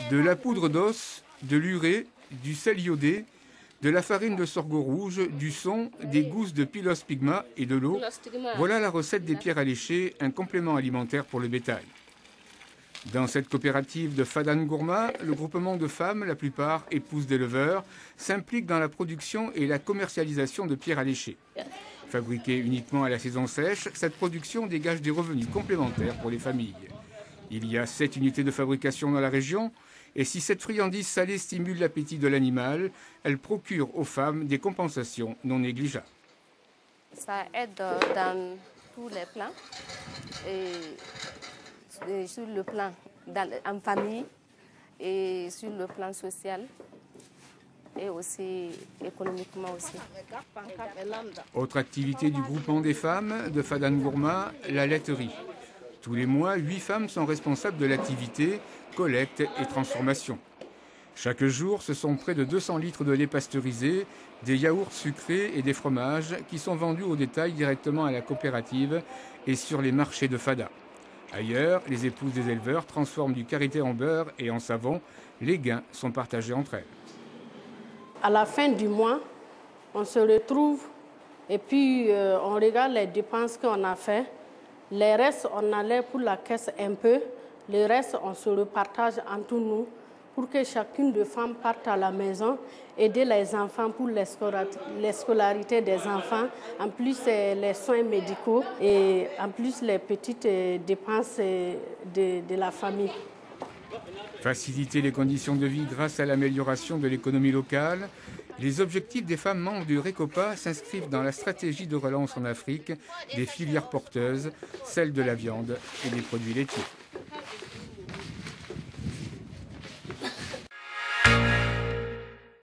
De la poudre d'os, de l'urée, du sel iodé, de la farine de sorgho rouge, du son, des gousses de Pylos pygma et de l'eau. Voilà la recette des pierres alléchées, un complément alimentaire pour le bétail. Dans cette coopérative de Fadan Gourma, le groupement de femmes, la plupart épouses d'éleveurs, s'implique dans la production et la commercialisation de pierres alléchées. Fabriquée uniquement à la saison sèche, cette production dégage des revenus complémentaires pour les familles. Il y a 7 unités de fabrication dans la région, et si cette friandise salée stimule l'appétit de l'animal, elle procure aux femmes des compensations non négligeables. Ça aide dans tous les plans, et sur le plan en famille, et sur le plan social, et aussi économiquement aussi. Autre activité du groupement des femmes de Fadan Gourma, la laiterie. Tous les mois, 8 femmes sont responsables de l'activité, collecte et transformation. Chaque jour, ce sont près de 200 litres de lait pasteurisé, des yaourts sucrés et des fromages qui sont vendus au détail directement à la coopérative et sur les marchés de Fada. Ailleurs, les épouses des éleveurs transforment du karité en beurre et en savon. Les gains sont partagés entre elles. À la fin du mois, on se retrouve et puis on regarde les dépenses qu'on a fait. Les restes, on allait pour la caisse un peu. Le reste, on se repartage entre nous pour que chacune des femmes parte à la maison, aider les enfants pour les scolarités des enfants, en plus les soins médicaux et en plus les petites dépenses de la famille. Faciliter les conditions de vie grâce à l'amélioration de l'économie locale, les objectifs des femmes membres du RECOPA s'inscrivent dans la stratégie de relance en Afrique des filières porteuses, celle de la viande et des produits laitiers.